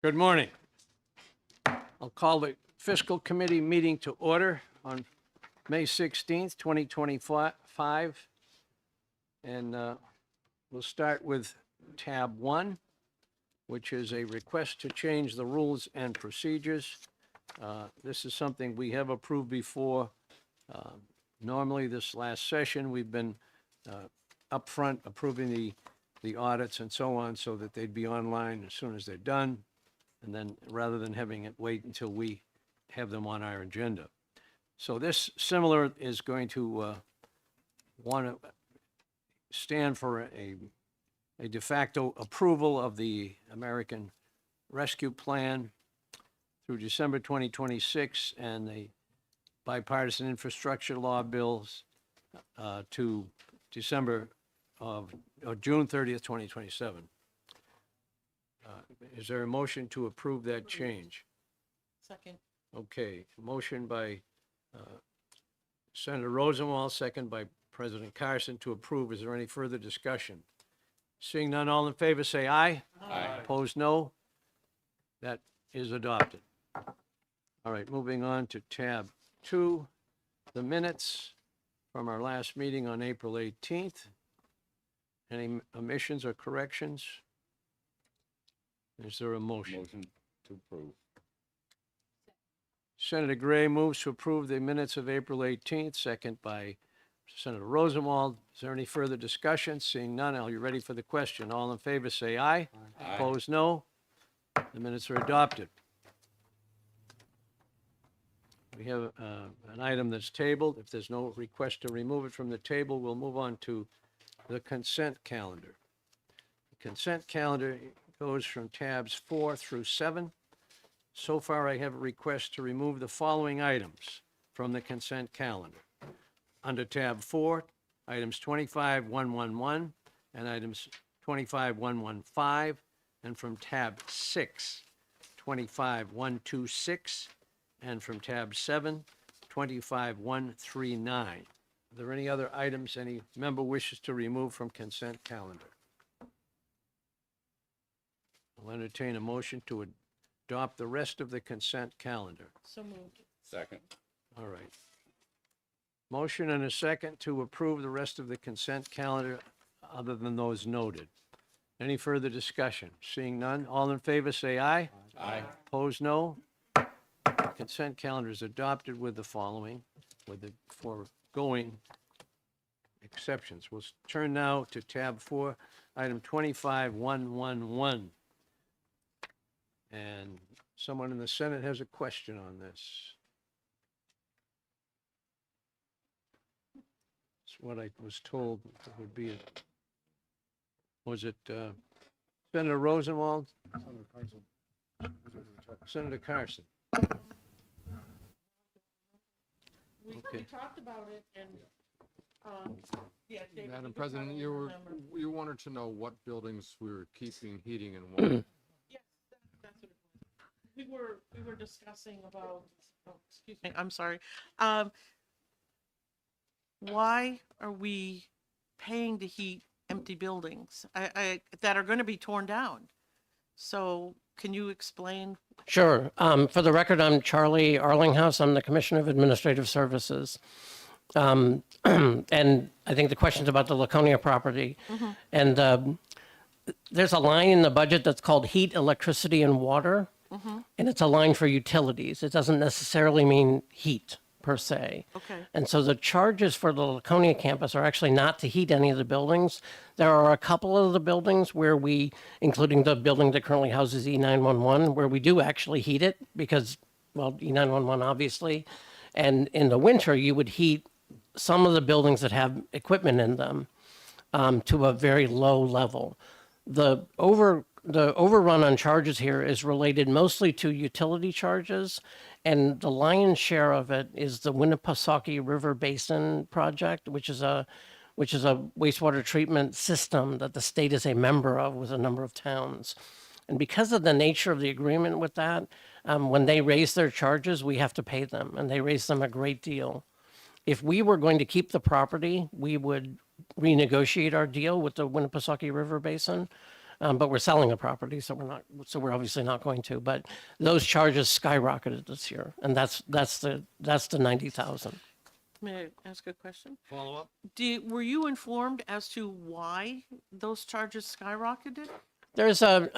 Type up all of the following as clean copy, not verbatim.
Good morning. I'll call the Fiscal Committee meeting to order on May 16th, 2025. And we'll start with tab 1, which is a request to change the rules and procedures. This is something we have approved before. Normally, this last session, we've been upfront approving the audits and so on so that they'd be online as soon as they're done. And then rather than having it wait until we have them on our agenda. So this similar is going to want to stand for a de facto approval of the American Rescue Plan through December 2026 and the bipartisan infrastructure law bills to December or June 30th, 2027. Is there a motion to approve that change? Second. Okay, motion by Senator Rosenwald, second by President Carson to approve. Is there any further discussion? Seeing none, all in favor say aye. Aye. Opposed, no. That is adopted. All right, moving on to tab 2, the minutes from our last meeting on April 18th. Any omissions or corrections? Is there a motion? Motion to approve. Senator Gray moves to approve the minutes of April 18th, second by Senator Rosenwald. Is there any further discussion? Seeing none, are you ready for the question? All in favor say aye. Aye. Opposed, no. The minutes are adopted. We have an item that's tabled. If there's no request to remove it from the table, we'll move on to the consent calendar. The consent calendar goes from tabs 4 through 7. So far, I have a request to remove the following items from the consent calendar. Under tab 4, items 25-111 and items 25-115, and from tab 6, 25-126, and from tab 7, 25-139. Are there any other items any member wishes to remove from consent calendar? I'll entertain a motion to adopt the rest of the consent calendar. So moved. Second. All right. Motion and a second to approve the rest of the consent calendar other than those noted. Any further discussion? Seeing none, all in favor say aye. Aye. Opposed, no. Consent calendar is adopted with the following, with the foregoing exceptions. We'll turn now to tab 4, item 25-111. And someone in the Senate has a question on this. It's what I was told it would be. Was it Senator Rosenwald? Senator Carson. We talked about it and, yeah. David, Madam you could President, probably remember. you wanted to know what buildings we were keeping heating and water. Yes, that's what it was. We were discussing about, oh, excuse me, I'm sorry. Why are we paying to heat empty buildings that are going to be torn down? So can you explain? Sure. For the record, I'm Charlie Arlinghouse. I'm the Commissioner of Administrative Services. And I think the question's about the Laconia property. Mm-hmm. And there's a line in the budget that's called heat, electricity, and water. Mm-hmm. And it's a line for utilities. It doesn't necessarily mean heat per se. Okay. And so the charges for the Laconia campus are actually not to heat any of the buildings. There are a couple of the buildings where we, including the building that currently houses E911, where we do actually heat it because, well, E911 obviously. And in the winter, you would heat some of the buildings that have equipment in them to a very low level. The overrun on charges here is related mostly to utility charges, and the lion's share of it is the Winnipesaukee River Basin project, which is a wastewater treatment system that the state is a member of with a number of towns. And because of the nature of the agreement with that, when they raise their charges, we have to pay them, and they raise them a great deal. If we were going to keep the property, we would renegotiate our deal with the Winnipesaukee River Basin. But we're selling the property, so we're obviously not going to. But those charges skyrocketed this year, and that's the 90,000. May I ask a question? Follow up? Were you informed as to why those charges skyrocketed? There's an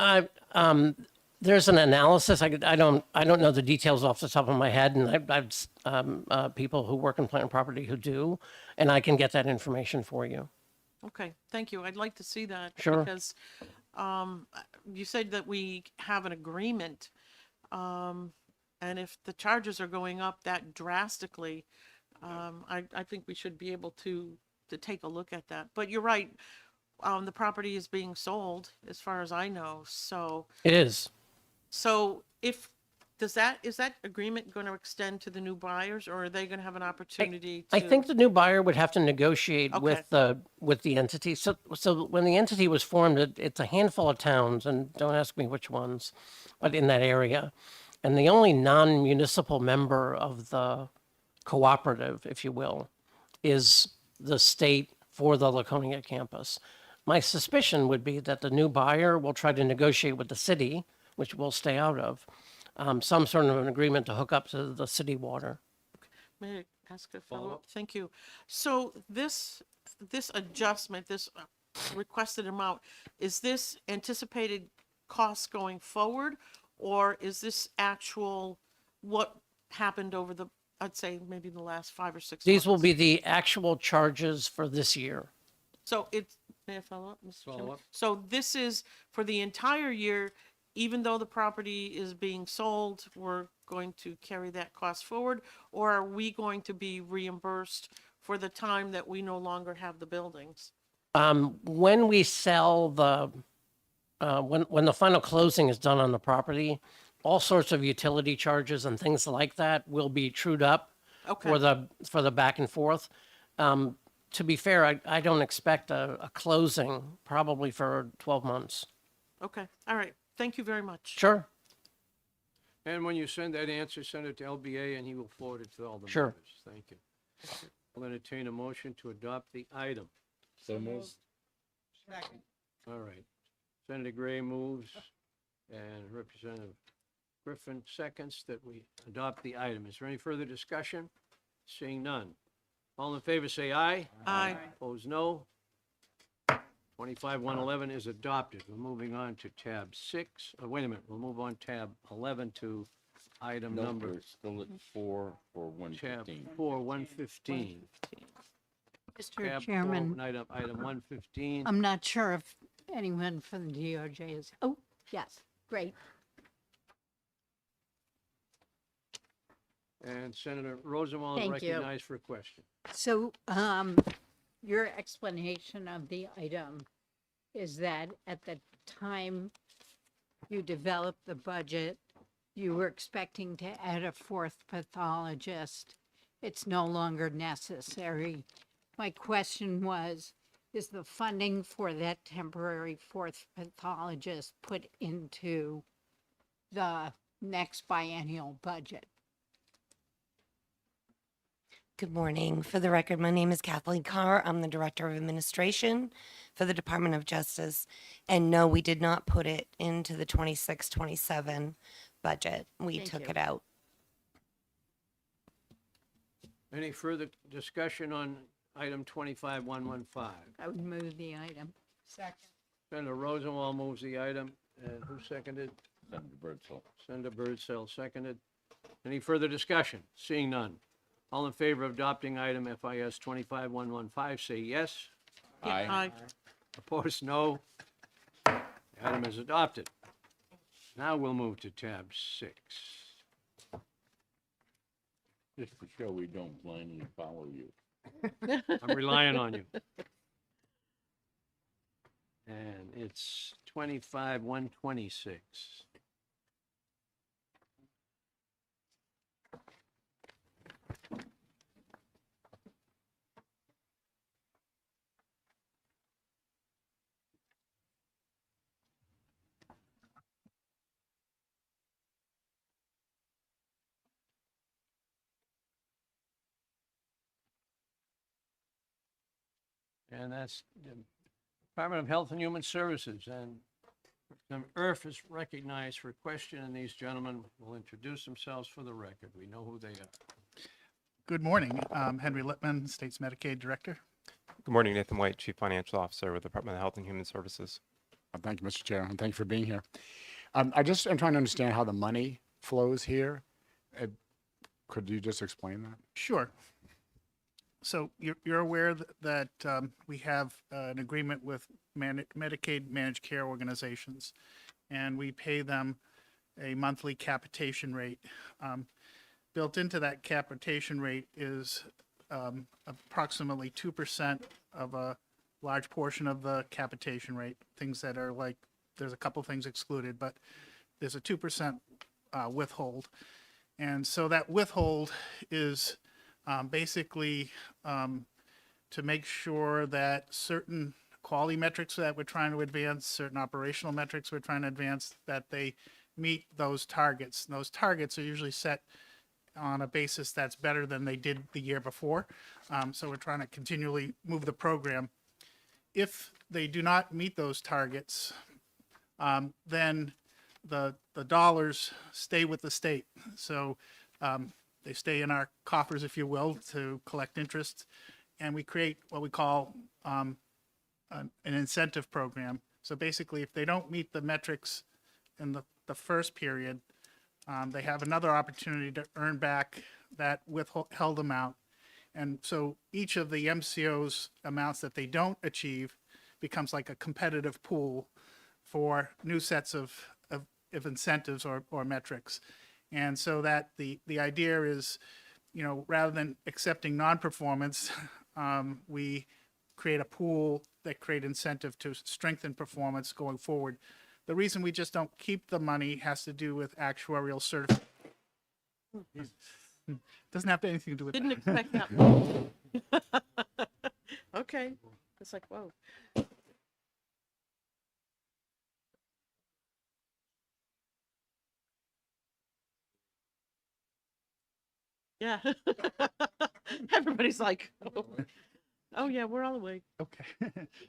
analysis. I don't know the details off the top of my head, and I've people who work in plant and property who do, and I can get that information for you. Okay, thank you. I'd like to see that. Sure. Because you said that we have an agreement, and if the charges are going up that drastically, I think we should be able to take a look at that. But you're right, the property is being sold, as far as I know, so. It is. So is that agreement going to extend to the new buyers, or are they going to have an opportunity to? I think the new buyer would have to negotiate Okay. with the entity. So when the entity was formed, it's a handful of towns, and don't ask me which ones, but in that area. And the only non-municipal member of the cooperative, if you will, is the state for the Laconia campus. My suspicion would be that the new buyer will try to negotiate with the city, which we'll stay out of, some sort of an agreement to hook up to the city water. May I ask a follow-up? Thank you. So this adjustment, this requested amount, is this anticipated costs going forward, or is this actual what happened over the, I'd say maybe the last 5 or 6 months? These will be the actual charges for this year. So may I follow up, Mr. Chairman? Follow up. So this is for the entire year, even though the property is being sold, we're going to carry that cost forward? Or are we going to be reimbursed for the time that we no longer have the buildings? When we sell when the final closing is done on the property, all sorts of utility charges and things like that will be trued up Okay. for the back and forth. To be fair, I don't expect a closing probably for 12 months. Okay, all right. Thank you very much. Sure. And when you send that answer, send it to LBA and he will forward it to all the Sure. members. Thank you. I'll entertain a motion to adopt the item. So moved. All right. Senator Gray moves and Representative Griffin seconds that we adopt the item. Is there any further discussion? Seeing none. All in favor, say aye. Aye. Opposed, no. 25-111 is adopted. We're moving on to tab 6. Wait a minute, we'll move on tab 11 to item No, number we're still at 4 or tab 115. 4, 115. Mr. Tab Chairman, 4, item 115. I'm not sure if anyone from the DOJ is, oh, yes, great. And Senator Rosenwald Thank you. recognized for a question. So, your explanation of the item is that at the time you developed the budget, you were expecting to add a 4th pathologist. It's no longer necessary. My question was, is the funding for that temporary 4th pathologist put into the next biennial budget? Good morning. For the record, my name is Kathleen Carr. I'm the Director of Administration for the Department of Justice. And no, we did not put it into the 26-27 budget. We Thank took you. it out. Any further discussion on item 25-115? I would move the item. Second. Senator Rosenwald moves the item, and who seconded? Senator Birdsall. Senator Birdsell seconded. Any further discussion? Seeing none. All in favor of adopting item FIS 25-115, say yes. Aye. Aye. Opposed, no. The item is adopted. Now we'll move to tab 6. Just to show we don't blindly follow you. I'm relying on you. And it's 25-126. And that's the Department of Health and Human Services. And IRF is recognized for a question, and these gentlemen will introduce themselves for the record. We know who they are. Good morning. Henry Lippman, State's Medicaid Director. Good morning, Nathan White, Chief Financial Officer with the Department of Health and Human Services. Thank you, Mr. Chair, and thank you for being here. I'm trying to understand how the money flows here. Could you just explain that? Sure. So you're aware that we have an agreement with Medicaid managed care organizations, and we pay them a monthly capitation rate. Built into that capitation rate is approximately 2% of a large portion of the capitation rate. Things that are like, there's a couple things excluded, but there's a 2% withhold. And so that withhold is basically to make sure that certain quality metrics that we're trying to advance, certain operational metrics we're trying to advance, that they meet those targets. And those targets are usually set on a basis that's better than they did the year before. So we're trying to continually move the program. If they do not meet those targets, then the dollars stay with the state. So they stay in our coffers, if you will, to collect interest. And we create what we call an incentive program. So basically, if they don't meet the metrics in the first period, they have another opportunity to earn back that withheld amount. And so each of the MCO's amounts that they don't achieve becomes like a competitive pool for new sets of incentives or metrics. And so that the idea is, rather than accepting non-performance, we create a pool that create incentive to strengthen performance going forward. The reason we just don't keep the money has to do with actuarial certification. Doesn't have anything to do with Didn't that. expect that. Okay, it's like, whoa. Yeah. Everybody's like, oh yeah, we're all awake. Okay.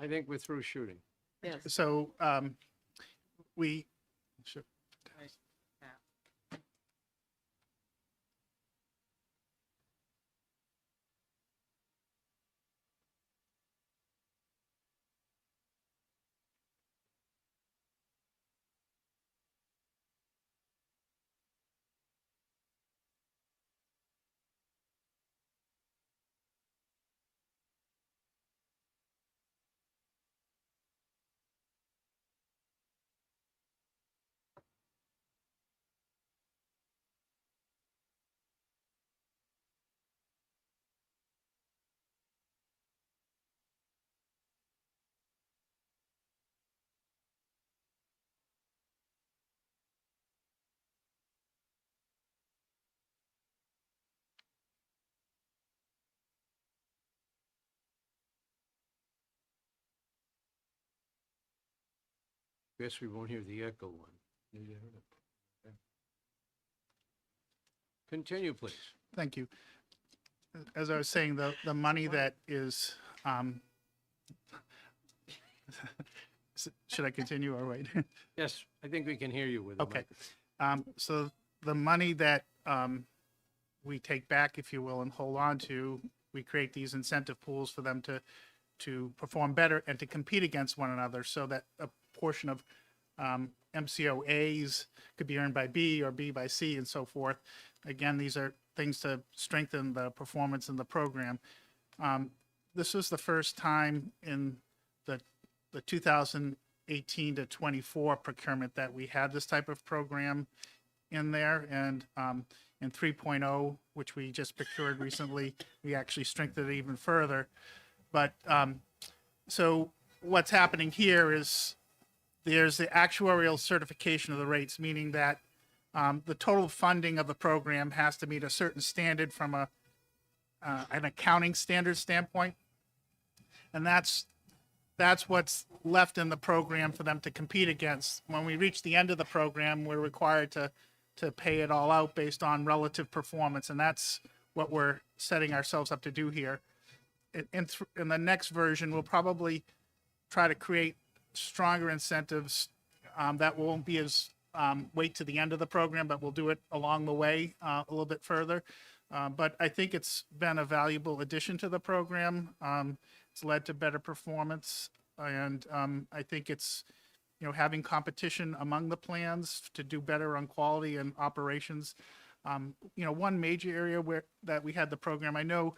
I think we're through shooting. Yes. So we, sure. Guess we won't hear the echo one. Continue, please. Thank you. As I was saying, the money that is, should I continue or wait? Yes, I think we can hear you with the Okay. microphone. So the money that we take back, if you will, and hold on to, we create these incentive pools for them to perform better and to compete against one another, so that a portion of MCO A's could be earned by B or B by C and so forth. Again, these are things to strengthen the performance in the program. This was the first time in the 2018 to 24 procurement that we had this type of program in there. And in 3.0, which we just procured recently, we actually strengthened it even further. But so what's happening here is there's the actuarial certification of the rates, meaning that the total funding of the program has to meet a certain standard from an accounting standard standpoint. And that's what's left in the program for them to compete against. When we reach the end of the program, we're required to pay it all out based on relative performance. And that's what we're setting ourselves up to do here. In the next version, we'll probably try to create stronger incentives That won't be as, wait to the end of the program, but we'll do it along the way a little bit further. But I think it's been a valuable addition to the program. It's led to better performance, and I think it's, having competition among the plans to do better on quality and operations. One major area that we had the program, I know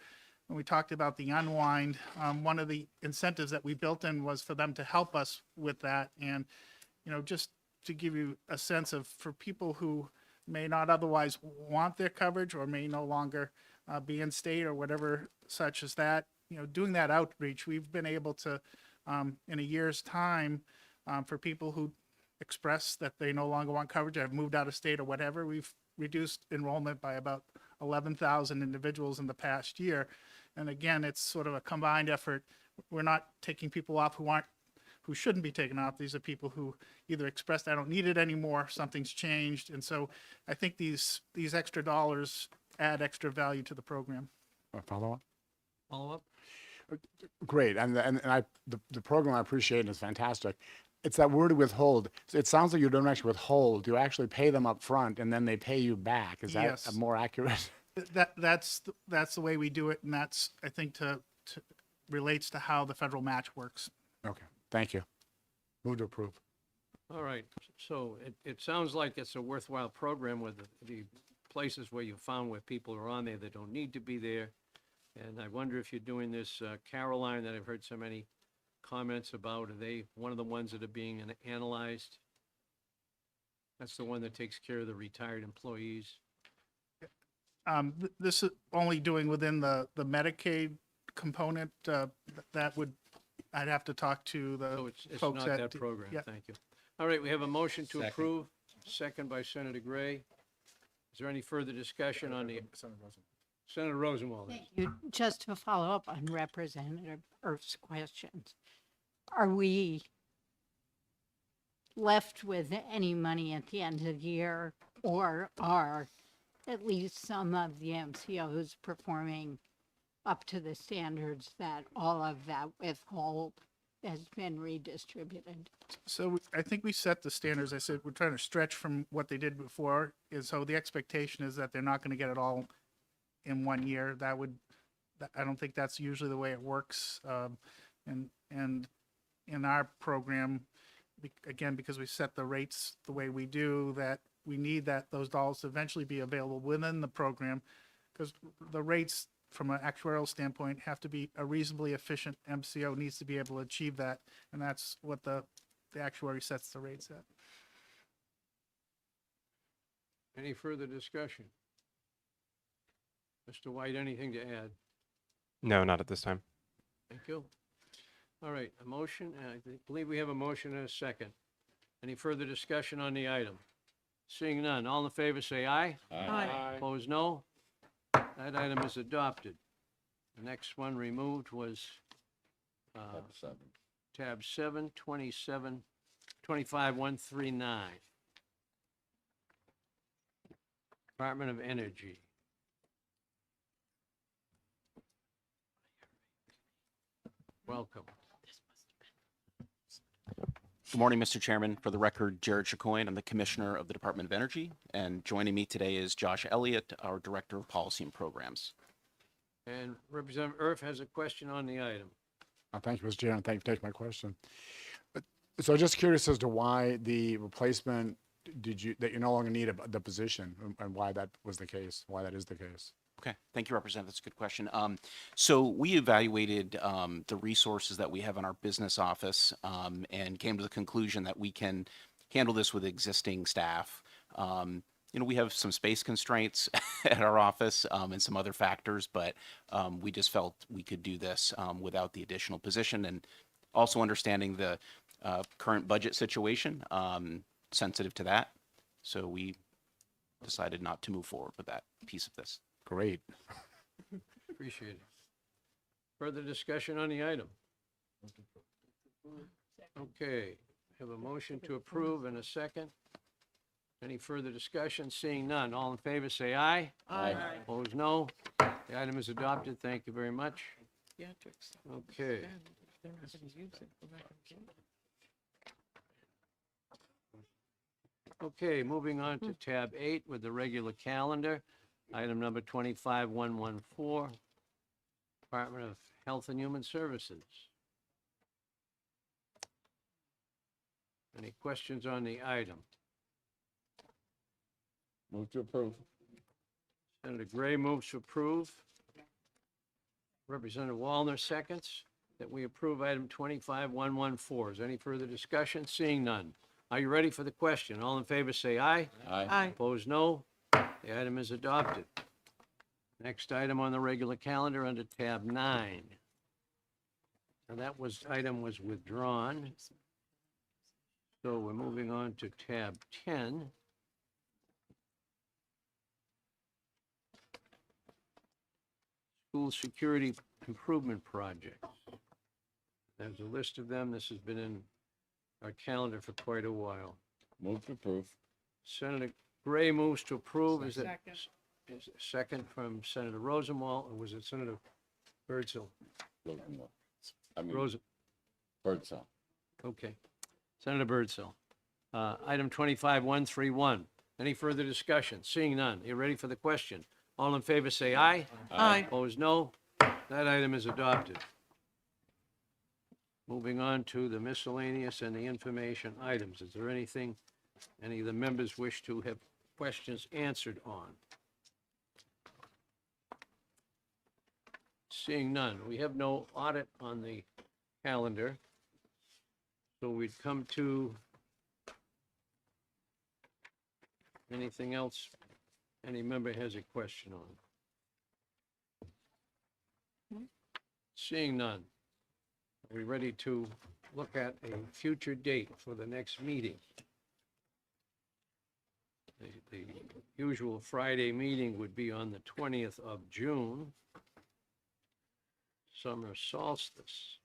when we talked about the unwind, one of the incentives that we built in was for them to help us with that. And, just to give you a sense of, for people who may not otherwise want their coverage or may no longer be in state or whatever such as that, doing that outreach, we've been able to, in a year's time, for people who express that they no longer want coverage, have moved out of state or whatever, we've reduced enrollment by about 11,000 individuals in the past year. And again, it's sort of a combined effort. We're not taking people off who shouldn't be taken off. These are people who either expressed, I don't need it anymore, something's changed. And so I think these extra dollars add extra value to the program. A follow-up? Follow up? Great, and the program I appreciate and it's fantastic. It's that word withhold. So it sounds like you don't actually withhold. You actually pay them up front and then they pay you back. Is that Yes. more accurate? That's the way we do it, and that's, I think, to relates to how the federal match works. Okay, thank you. Move to approve. All right, so it sounds like it's a worthwhile program with the places where you found where people are on there that don't need to be there. And I wonder if you're doing this, Caroline, that I've heard so many comments about, are they one of the ones that are being analyzed? That's the one that takes care of the retired employees. This is only doing within the Medicaid component. I'd have to talk to the So it's folks not at that program, yeah. thank you. All right, we have a motion to Second. approve, second by Senator Gray. Is there any further discussion on the, Senator Rosenwald? Thank you. Just to follow up on Representative Earth's questions, are we left with any money at the end of the year, or are at least some of the MCOs performing up to the standards that all of that withhold has been redistributed? So I think we set the standards. I said we're trying to stretch from what they did before, and so the expectation is that they're not going to get it all in 1 year. I don't think that's usually the way it works. And in our program, again, because we set the rates the way we do, that we need those dollars to eventually be available within the program, because the rates from an actuarial standpoint have to be a reasonably efficient. MCO needs to be able to achieve that, and that's what the actuary sets the rates at. Any further discussion? Mr. White, anything to add? No, not at this time. Thank you. All right, a motion, and I believe we have a motion and a second. Any further discussion on the item? Seeing none, all in favor say aye. Aye. Opposed, no. That item is adopted. The next one removed was tab 7, 27, 25-139. Department of Energy. Welcome. Good morning, Mr. Chairman. For the record, Jared Chicoine. I'm the Commissioner of the Department of Energy, and joining me today is Josh Elliott, our Director of Policy and Programs. And Representative Erf has a question on the item. Thank you, Mr. Chair, and thank you for taking my question. So just curious as to why the replacement, that you no longer need the position and why that was the case, why that is the case. Okay, thank you, Representative. That's a good question. So we evaluated the resources that we have in our business office and came to the conclusion that we can handle this with existing staff. We have some space constraints at our office and some other factors, but we just felt we could do this without the additional position, and also understanding the current budget situation, sensitive to that. So we decided not to move forward with that piece of this. Great. Appreciate it. Further discussion on the item? Okay, have a motion to approve and a second. Any further discussion? Seeing none, all in favor say aye. Aye. Opposed, no. The item is adopted. Thank you very much. Yeah, to extend. Okay. If they're not gonna use it, go back and get it. Okay, moving on to tab 8 with the regular calendar. Item number 25114, Department of Health and Human Services. Any questions on the item? Move to approve. Senator Gray moves to approve. Representative Wallner seconds that we approve item 25114. Is there any further discussion? Seeing none. Are you ready for the question? All in favor say aye. Aye. Opposed, no. The item is adopted. Next item on the regular calendar under tab 9. And that item was withdrawn. So we're moving on to tab 10. School security improvement projects. There's a list of them. This has been in our calendar for quite a while. Move to approve. Senator Gray moves to approve. Is it second from Senator Rosenwald, or was it Senator Birdsell? Rosenwald. I mean, Rosen, Birdsall. okay. Senator Birdsell. Item 25131. Any further discussion? Seeing none. You ready for the question? All in favor say aye. Aye. Opposed, no. That item is adopted. Moving on to the miscellaneous and the information items. Is there anything any of the members wish to have questions answered on? Seeing none. We have no audit on the calendar. So we'd come to anything else any member has a question on. Seeing none. Are we ready to look at a future date for the next meeting? The usual Friday meeting would be on the 20th of June. Summer solstice.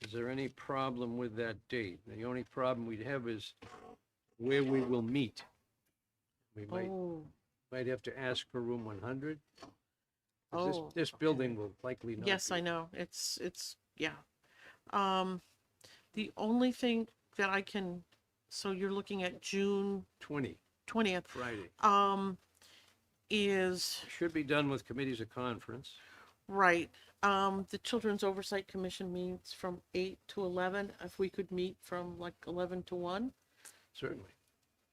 Is there any problem with that date? The only problem we'd have is where we will meet. We might have to ask for room 100. 'Cause Oh, this building will likely not. yes, be. I know. It's, yeah. The only thing that I can, so you're looking at June 20th, Friday. is, Should be done with committees of conference. right. The Children's Oversight Commission meets from 8 to 11. If we could meet from like 11 to 1, Certainly.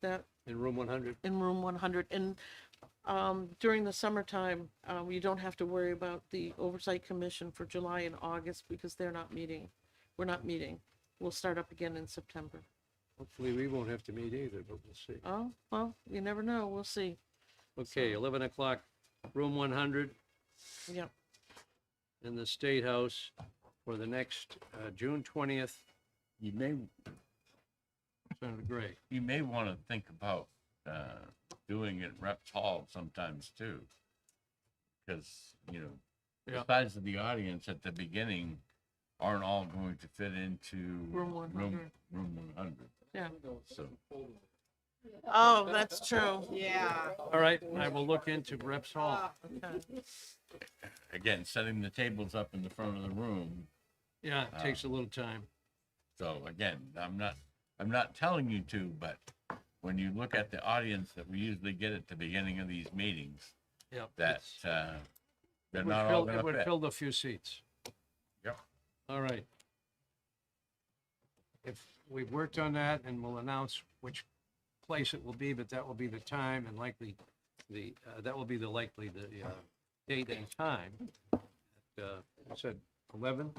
that In room 100. in room 100. And during the summertime, you don't have to worry about the Oversight Commission for July and August because they're not meeting. We're not meeting. We'll start up again in September. Hopefully, we won't have to meet either, but we'll see. Oh, well, you never know. We'll see. Okay, 11 o'clock, room 100 Yep. in the State House for the next June 20th. You may, Senator Gray. you may want to think about doing it Reps Hall sometimes too. Because, the Yeah. size of the audience at the beginning aren't all going to fit into Room 100. Room 100. Yeah. So, Oh, that's true. All right, I will look into Reps Hall. Okay. again, setting the tables up in the front of the room. Yeah, it takes a little time. So again, I'm not telling you to, but when you look at the audience that we usually get at the beginning of these meetings, Yeah. that they're It not all would going to fit. fill a few seats. Yep. All right. If we've worked on that, and we'll announce which place it will be, but that will be the time and likely that will be the date and time. I said 11?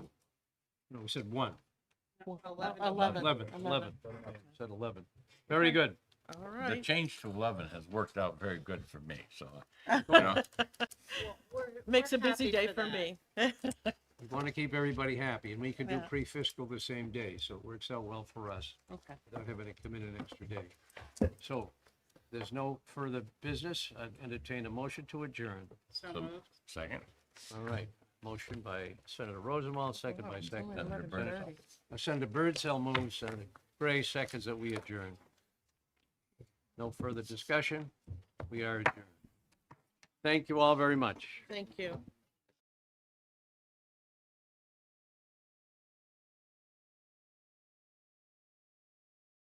No, we said 1. 11. 11. Said 11. Very good. All The right. change to 11 has worked out very good for me, so, you know, Makes a busy day for me. We want to keep everybody happy, and we can do Yeah. pre-fiscal the same day, so it works out well for us. Okay. Without having to come in an extra day. So, there's no further business. I'd entertain a motion to adjourn. so, second. All right. Motion by Senator Rosenwald, second by Senator Senator Birdsall. Senator Birdsell moves, Senator Gray seconds that we adjourn. No further discussion. We are adjourned. Thank you all very much. Thank you.